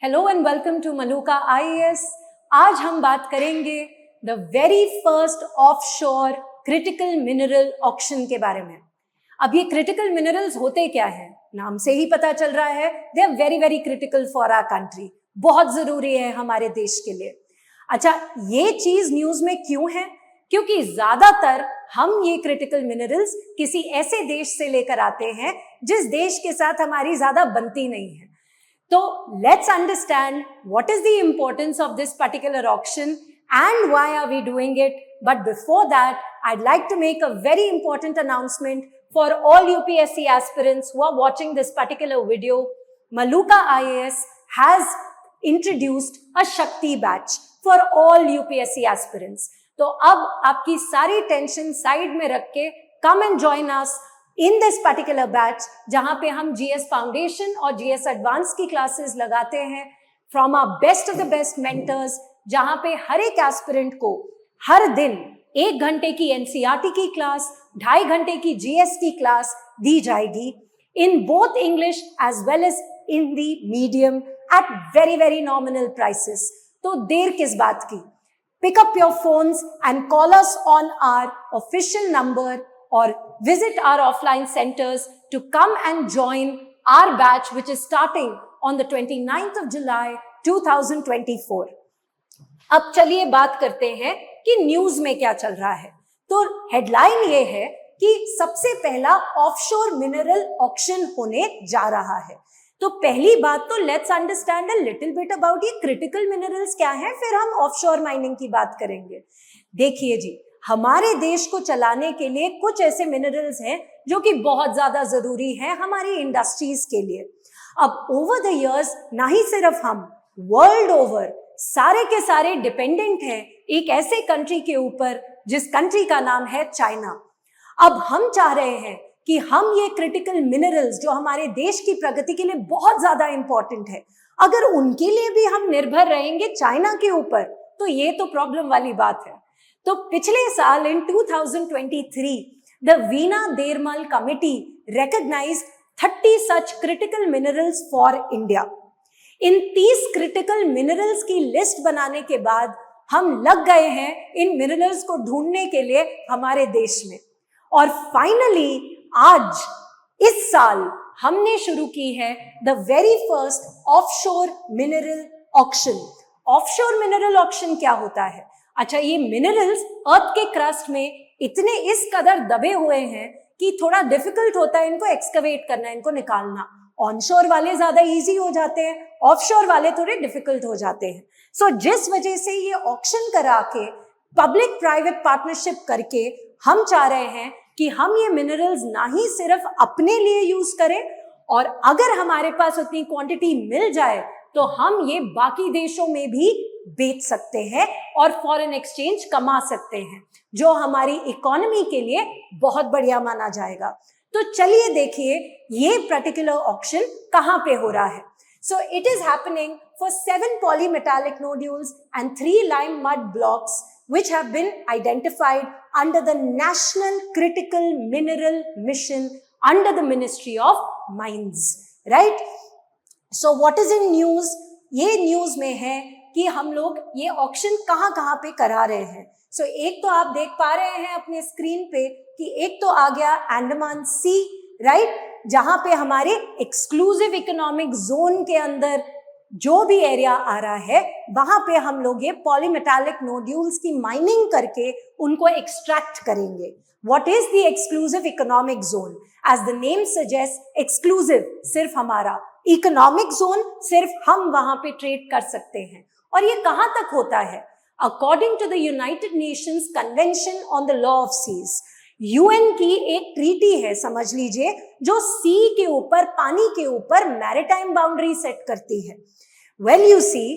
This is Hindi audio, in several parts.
Hello and welcome to Maluka IAS. आज हम बात करेंगे the very first offshore critical mineral auction के बारे में। अब ये क्रिटिकल मिनरल्स होते क्या हैं? नाम से ही पता चल रहा है, they are very very critical for our country, बहुत जरूरी है हमारे देश के लिए। अच्छा, ये चीज न्यूज में क्यों है? क्योंकि ज्यादातर हम ये क्रिटिकल मिनरल्स किसी ऐसे देश से लेकर आते हैं जिस देश के साथ हमारी ज्यादा बनती नहीं है। So let's understand what is the importance of this particular auction and why are we doing it. But before that, I'd like to make a very important announcement for all UPSC aspirants who are watching this particular video. Maluka IAS has introduced a Shakti batch for all UPSC aspirants. तो अब आपकी सारी टेंशन साइड में रख के come and join us in this particular batch, जहां पे हम GS फाउंडेशन और GS एडवांस की क्लासेस लगाते हैं from our best of the best mentors, जहां पे हर एक एस्पिरेंट को हर दिन 1 घंटे की NCERT की क्लास, 2.5 घंटे की GS की क्लास दी जाएगी in both English as well as in the medium at very very nominal prices. तो देर किस बात की? Pick up your phones and call us on our official number or visit our offline centers to come and join our batch, which is starting on the 29th of July 2024. अब चलिए बात करते हैं कि न्यूज में क्या चल रहा है। तो हेडलाइन ये है कि सबसे पहला ऑफशोर मिनरल ऑक्शन होने जा रहा है। तो पहली बात तो let's understand a little bit about ये क्रिटिकल मिनरल्स क्या हैं, फिर हम ऑफशोर माइनिंग की बात करेंगे। देखिए जी, हमारे देश को चलाने के लिए कुछ ऐसे मिनरल्स हैं जो कि बहुत ज्यादा जरूरी हैं हमारी इंडस्ट्रीज के लिए। अब ओवर द इयर्स ना ही सिर्फ हम, वर्ल्ड ओवर सारे के सारे डिपेंडेंट हैं एक ऐसे कंट्री के ऊपर जिस कंट्री का नाम है चाइना। अब हम चाह रहे हैं कि हम ये क्रिटिकल मिनरल्स जो हमारे देश की प्रगति के लिए बहुत ज्यादा इंपॉर्टेंट है, अगर उनके लिए भी हम निर्भर रहेंगे चाइना के ऊपर तो ये तो प्रॉब्लम वाली बात है। तो पिछले साल इन 2023 द वीना देरमल committee recognized 30 such critical minerals for India. इन 30 क्रिटिकल मिनरल्स की लिस्ट बनाने के बाद हम लग गए हैं इन मिनरल्स को ढूंढने के लिए हमारे देश में, और फाइनली आज इस साल हमने शुरू की है the very first offshore mineral auction. Offshore mineral auction क्या होता है? अच्छा, ये मिनरल्स अर्थ के क्रस्ट में इतने इस कदर दबे हुए हैं कि थोड़ा डिफिकल्ट होता है इनको एक्सकवेट करना, इनको निकालना। ऑनशोर वाले ज्यादा इजी हो जाते हैं, ऑफशोर वाले थोड़े डिफिकल्ट हो जाते हैं। सो जिस वजह से ये ऑक्शन करा के पब्लिक प्राइवेट पार्टनरशिप करके हम चाह रहे हैं कि हम ये मिनरल्स ना ही सिर्फ अपने लिए यूज करें, और अगर हमारे पास उतनी क्वांटिटी मिल जाए तो हम ये बाकी देशों में भी बेच सकते हैं और फॉरेन एक्सचेंज कमा सकते हैं, जो हमारी इकोनॉमी के लिए बहुत बढ़िया माना जाएगा। तो चलिए देखिए ये पर्टिकुलर ऑक्शन कहां पे हो रहा है। So it is happening for 7 polymetallic nodules and 3 lime mud blocks which have been identified under the National Critical Mineral Mission under the Ministry of Mines, right? So what is in news? ये न्यूज में है कि हम लोग ये ऑक्शन कहां पे करा रहे हैं। सो एक तो आप देख पा रहे हैं अपने स्क्रीन पे कि एक तो आ गया अंडमान सी, राइट, जहां पे हमारे एक्सक्लूसिव इकोनॉमिक जोन के अंदर जो भी एरिया आ रहा है वहां पे हम लोग ये पॉलीमेटालिक नोड्यूल्स की माइनिंग करके उनको एक्सट्रैक्ट करेंगे। What is the exclusive economic zone? As the name suggest, exclusive सिर्फ हमारा, इकोनॉमिक जोन सिर्फ हम वहां पे ट्रेड कर सकते हैं। और ये कहां तक होता है? According to the United Nations convention on the law of seas, UN की एक ट्रीटी है समझ लीजिए, जो सी के ऊपर, पानी के ऊपर मैरिटाइम बाउंड्री सेट करती है। वेल यू सी,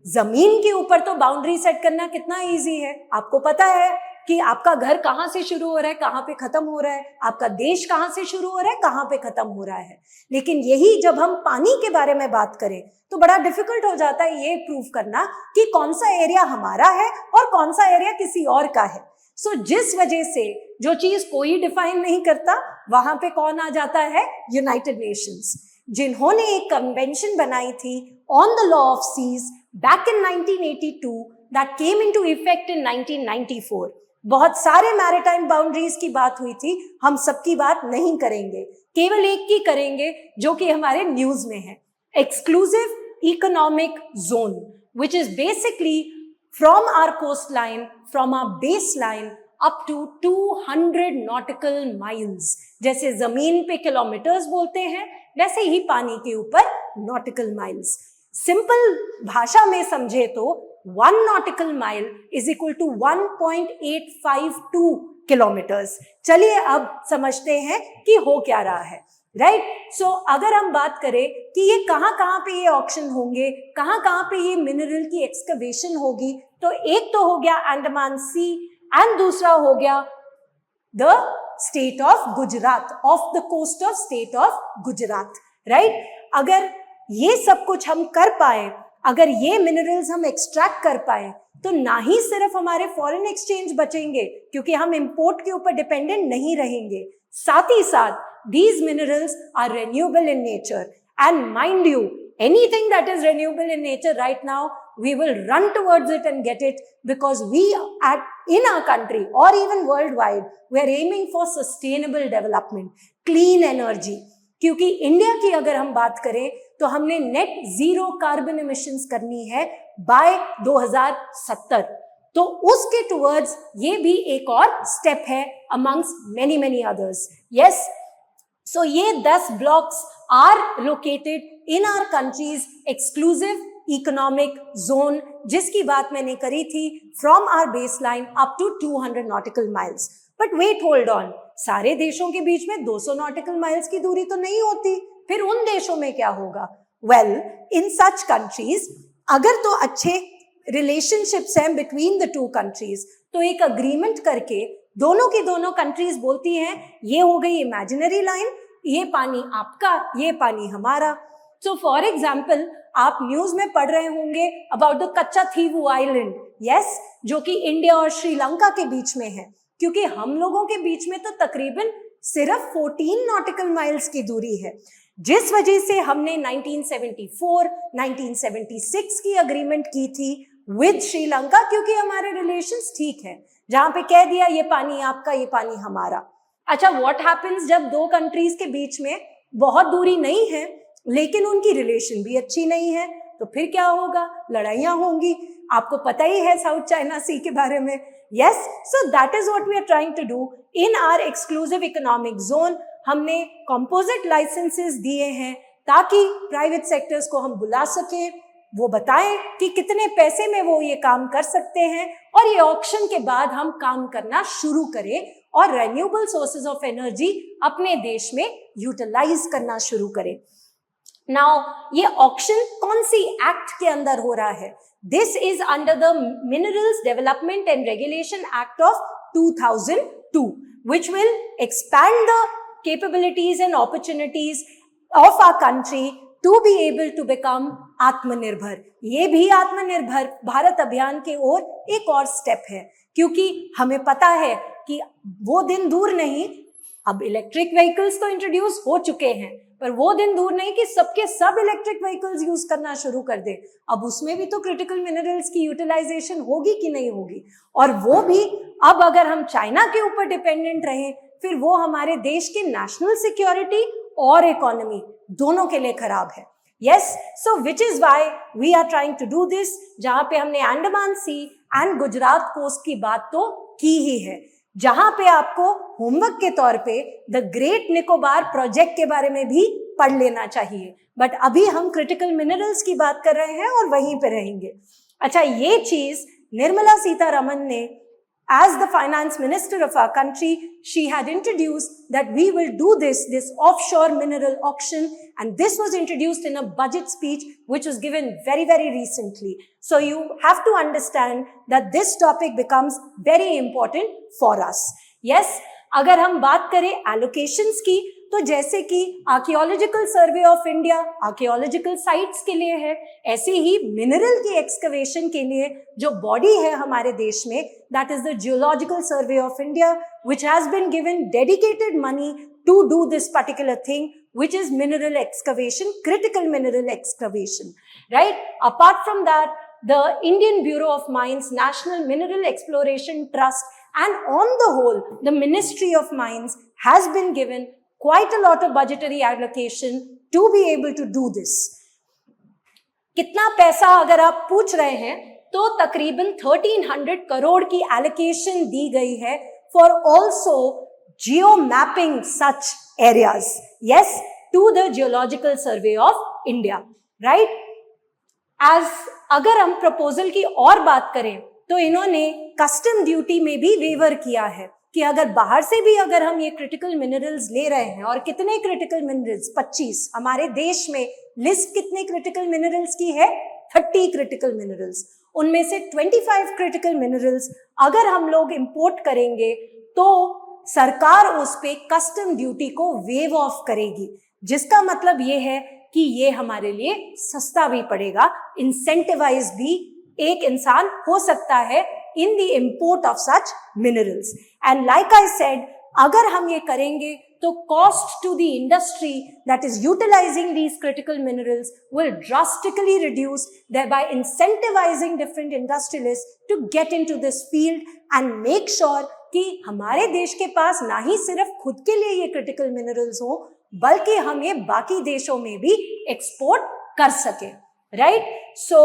जमीन के ऊपर तो बाउंड्री सेट करना कितना इजी है, आपको पता है कि आपका घर कहां से शुरू हो रहा है, कहां पे खत्म हो रहा है, आपका देश कहां से शुरू हो रहा है, कहां पे खत्म हो रहा है। लेकिन यही जब हम पानी के बारे में बात करें तो बड़ा डिफिकल्ट हो जाता है ये प्रूव करना कि कौन सा एरिया हमारा है और कौन सा एरिया किसी और का है। सो जिस वजह से जो चीज कोई डिफाइन नहीं करता, वहां पे कौन आ जाता है? यूनाइटेड नेशंस, जिन्होंने एक कन्वेंशन बनाई थी on the law of seas back in 1982 that came into effect in 1994. बहुत सारे मैरिटाइम बाउंड्रीज की बात हुई थी, हम सबकी बात नहीं करेंगे, केवल एक की करेंगे जो कि हमारे न्यूज में है। Exclusive economic zone, which is basically from our coastline, from our baseline up to 200 nautical miles. जैसे जमीन पे किलोमीटर्स बोलते हैं, वैसे ही पानी के ऊपर nautical miles. सिंपल भाषा में समझे तो 1 nautical mile is equal to 1.852 kilometres. चलिए अब समझते हैं कि हो क्या रहा है, राइट? सो अगर हम बात करें कि ये कहाँ पे ये ऑक्शन होंगे, कहाँ पे ये मिनरल की एक्सकवेशन होगी, तो एक तो हो गया अंडमान सी एंड दूसरा हो गया the state of Gujarat, off the coast of state of Gujarat, right? अगर ये सब कुछ हम कर पाए, अगर ये मिनरल्स हम एक्सट्रैक्ट कर पाए, तो ना ही सिर्फ हमारे फॉरेन एक्सचेंज बचेंगे क्योंकि हम इंपोर्ट के ऊपर डिपेंडेंट नहीं रहेंगे, साथ ही साथ these minerals are renewable in nature, and mind you, anything that is renewable in nature right now, we will run towards it and get it, because we in our country or even worldwide, we are aiming for sustainable development, clean energy. क्योंकि इंडिया की अगर हम बात करें तो हमने नेट जीरो कार्बन एमिशंस करनी है बाय 2070, तो उसके टुवर्ड्स ये भी एक और स्टेप है amongst many others. Yes, so ये 10 blocks are located in our country's exclusive economic zone, जिसकी बात मैंने करी थी from our baseline up to 200 nautical miles. But wait, hold on, सारे देशों के बीच में 200 नॉटिकल माइल्स की दूरी तो नहीं होती, फिर उन देशों में क्या होगा? वेल, इन सच कंट्रीज अगर तो अच्छे रिलेशनशिप्स हैं बिटवीन द टू कंट्रीज, तो एक अग्रीमेंट करके दोनों की दोनों कंट्रीज बोलती हैं ये हो गई इमेजिनरी लाइन, ये पानी आपका, ये पानी हमारा। सो फॉर एग्जाम्पल, आप न्यूज में पढ़ रहे होंगे about the Katchatheevu island, yes, जो कि इंडिया और श्रीलंका के बीच में है, क्योंकि हम लोगों के बीच में तो तकरीबन सिर्फ 14 नॉटिकल माइल्स की दूरी है, जिस वजह से हमने 1974, 1976 की अग्रीमेंट की थी विद श्रीलंका, क्योंकि हमारे रिलेशंस ठीक हैं, जहां पे कह दिया ये पानी आपका, ये पानी हमारा। अच्छा, व्हाट हैपेंस जब दो कंट्रीज के बीच में बहुत दूरी नहीं है लेकिन उनकी रिलेशन भी अच्छी नहीं है, तो फिर क्या होगा? लड़ाइयां होंगी। आपको पता ही है साउथ चाइना सी के बारे में। Yes, so that is what we are trying to do in our exclusive economic zone. हमने कंपोजिट लाइसेंसेस दिए हैं ताकि प्राइवेट सेक्टर्स को हम बुला सके, वो बताएं कि कितने पैसे में वो ये काम कर सकते हैं, और ये ऑक्शन के बाद हम काम करना शुरू करें और रेन्यूएबल सोर्सेज ऑफ एनर्जी अपने देश में यूटिलाइज करना शुरू करें। नाउ, ये ऑक्शन कौन सी एक्ट के अंदर हो रहा है? This is under the minerals development and regulation act of 2002, which will expand the capabilities and opportunities of our country to be able to become आत्मनिर्भर। ये भी आत्मनिर्भर भारत अभियान के ओर एक और स्टेप है, क्योंकि हमें पता है कि वो दिन दूर नहीं, अब इलेक्ट्रिक व्हीकल्स तो इंट्रोड्यूस हो चुके हैं, पर वो दिन दूर नहीं कि सबके सब इलेक्ट्रिक व्हीकल्स यूज करना शुरू कर दे। अब उसमें भी तो क्रिटिकल मिनरल्स की यूटिलाइजेशन होगी कि नहीं होगी, और वो भी अब अगर हम चाइना के ऊपर डिपेंडेंट रहें, फिर वो हमारे देश की नेशनल सिक्योरिटी और इकोनॉमी दोनों के लिए खराब है। Yes, so which is why we are trying to do this, जहां पे हमने Andaman sea and Gujarat coast की बात तो की ही है, जहां पे आपको होमवर्क के तौर पे द ग्रेट निकोबार प्रोजेक्ट के बारे में भी पढ़ लेना चाहिए। बट अभी हम क्रिटिकल मिनरल्स की बात कर रहे हैं और वहीं पे रहेंगे। अच्छा, ये चीज निर्मला सीतारमन ने, as the finance minister of our country, she had introduced that we will do this offshore mineral auction, and this was introduced in a budget speech which was given very recently. So you have to understand that this topic becomes very important for us. Yes, अगर हम बात करें allocations की, तो जैसे कि archaeological survey of India archaeological sites के लिए है, ऐसे ही मिनरल की एक्सकवेशन के लिए जो बॉडी है हमारे देश में, that is the Geological Survey of India, which has been given dedicated money to do this particular thing which is mineral excavation, critical mineral excavation, right? Apart from that, the Indian Bureau of Mines, National Mineral Exploration Trust, and on the whole, the Ministry of Mines has been given quite a lot of budgetary allocation to be able to do this. कितना पैसा अगर आप पूछ रहे हैं तो तकरीबन 1300 करोड़ की एलोकेशन दी गई है for also geo mapping such areas, yes, to the Geological Survey of India, right. As अगर हम प्रपोजल की और बात करें तो इन्होंने कस्टम ड्यूटी में भी वेवर किया है कि अगर बाहर से भी अगर हम ये क्रिटिकल मिनरल्स ले रहे हैं, और कितने क्रिटिकल मिनरल्स, 25, हमारे देश में लिस्ट कितने क्रिटिकल मिनरल्स की है, 30 क्रिटिकल मिनरल्स, उनमें से 25 क्रिटिकल मिनरल्स अगर हम लोग इंपोर्ट करेंगे तो सरकार उस पे कस्टम ड्यूटी को वेव ऑफ करेगी, जिसका मतलब ये है कि ये हमारे लिए सस्ता भी पड़ेगा, इंसेंटिवाइज भी एक इंसान हो सकता है in the import of such minerals. And like I said, अगर हम ये करेंगे तो cost to the industry that is utilizing these critical minerals will drastically reduce, thereby incentivizing different industrialists to get into this field and make sure कि हमारे देश के पास ना ही सिर्फ खुद के लिए ये critical minerals हो, बल्कि हम ये बाकी देशों में भी export कर सकें, right? So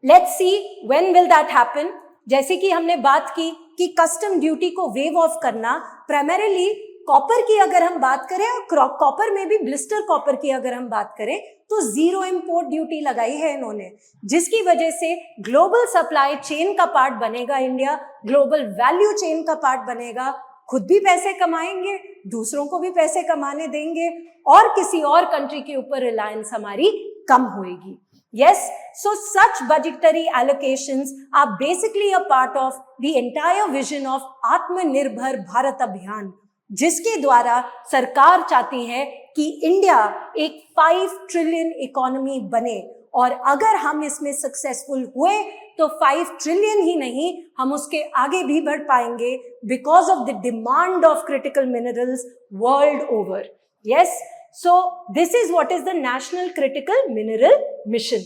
let's see when will that happen. जैसे कि हमने बात की कि कस्टम ड्यूटी को वेव ऑफ करना, प्राइमरीली कॉपर की अगर हम बात करें, और कॉपर में भी ब्लिस्टर कॉपर की अगर हम बात करें तो जीरो इंपोर्ट ड्यूटी लगाई है इन्होंने, जिसकी वजह से ग्लोबल सप्लाई चेन का पार्ट बनेगा इंडिया, ग्लोबल वैल्यू चेन का पार्ट बनेगा, खुद भी पैसे कमाएंगे, दूसरों को भी पैसे कमाने देंगे, और किसी और कंट्री के ऊपर रिलायंस हमारी कम होएगी। Yes, so such budgetary allocations are basically a part of the entire vision of आत्मनिर्भर भारत अभियान, जिसके द्वारा सरकार चाहती है कि इंडिया एक 5 ट्रिलियन इकोनॉमी बने, और अगर हम इसमें सक्सेसफुल हुए तो 5 ट्रिलियन ही नहीं, हम उसके आगे भी बढ़ पाएंगे because of the demand of critical minerals world over. Yes, so this is what is the National Critical Mineral Mission.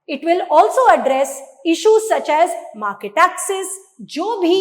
It will also address issues such as market access, जो भी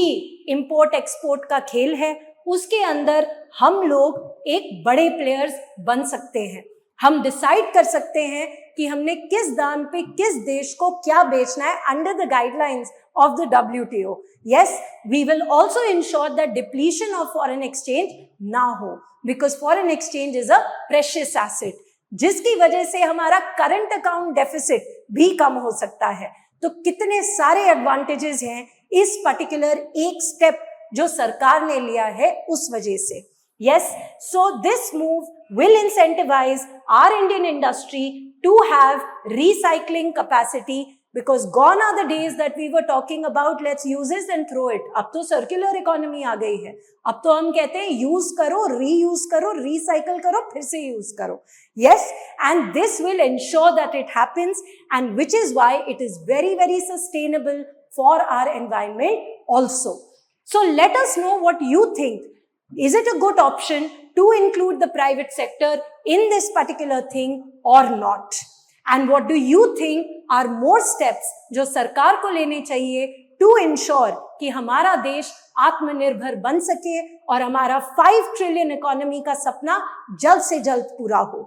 import export का खेल है उसके अंदर हम लोग एक बड़े प्लेयर्स बन सकते हैं, हम डिसाइड कर सकते हैं कि हमने किस दाम पे किस देश को क्या बेचना है under the guidelines of the WTO. Yes, we will also ensure that depletion of foreign exchange ना हो, because foreign exchange is a precious asset, जिसकी वजह से हमारा करंट अकाउंट डेफिसिट भी कम हो सकता है। तो कितने सारे एडवांटेजेस हैं इस पर्टिकुलर एक स्टेप जो सरकार ने लिया है उस वजह से। Yes, so this move will incentivize our Indian industry to have recycling capacity, because gone are the days that we were talking about let's use it and throw it. अब तो सर्कुलर इकोनॉमी आ गई है, अब तो हम कहते हैं यूज करो, रीयूज करो, रिसाइकल करो, फिर से यूज करो। Yes, and this will ensure that it happens, and which is why it is very, very sustainable for our environment also. So let us know what you think. Is it a good option to include the private sector in this particular thing or not? And what do you think are more steps जो सरकार को लेने चाहिए to ensure कि हमारा देश आत्मनिर्भर बन सके और हमारा 5 ट्रिलियन इकोनॉमी का सपना जल्द से जल्द पूरा हो।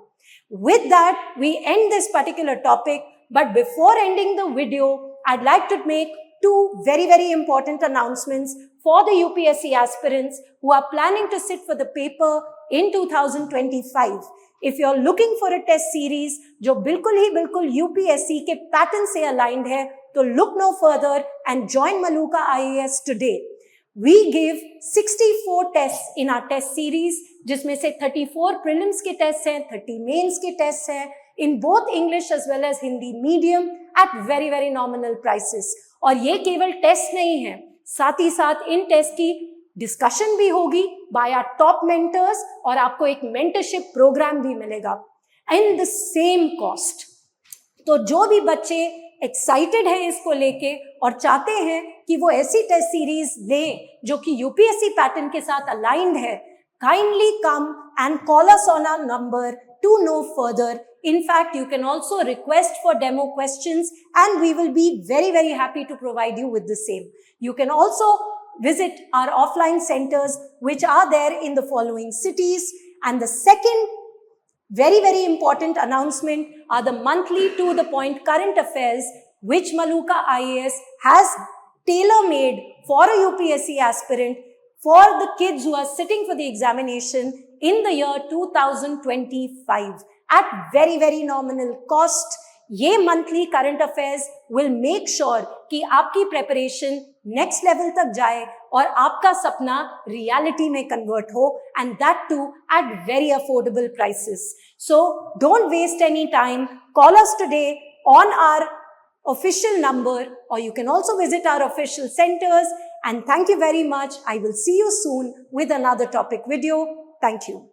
With that, we end this particular topic, but before ending the video, I'd like to make 2 very, very important announcements for the UPSC aspirants who are planning to sit for the paper in 2025. If you're looking for a test series जो बिल्कुल ही बिल्कुल UPSC के पैटर्न से aligned है, तो look no further and join Maluka IAS today. We give 64 tests in our test series, जिसमें से 34 prelims के tests हैं, 30 mains के tests हैं, in both English as well as Hindi medium at very, very nominal prices. और ये केवल टेस्ट नहीं है, साथ ही साथ इन टेस्ट की डिस्कशन भी होगी बाय आवर टॉप मेंटर्स, और आपको एक मेंटरशिप प्रोग्राम भी मिलेगा इन द सेम कॉस्ट। तो जो भी बच्चे एक्साइटेड हैं इसको लेके और चाहते हैं कि वो ऐसी टेस्ट सीरीज लें जो कि यूपीएससी पैटर्न के साथ अलाइंड है, kindly come and call us on our number to know further. In fact, you can also request for demo questions and we will be very, very happy to provide you with the same. You can also visit our offline centers which are there in the following cities. And the second very, very important announcement are the monthly to the point current affairs which Maluka IAS has tailor-made for a UPSC aspirant for the kids who are sitting for the examination in the year 2025 at very, very nominal cost. ये monthly current affairs will make sure कि आपकी preparation next level तक जाए और आपका सपना reality में convert हो, and that too at very affordable prices. So don't waste any time. Call us today on our official number, or you can also visit our official centers. And thank you very much. I will see you soon with another topic video. Thank you.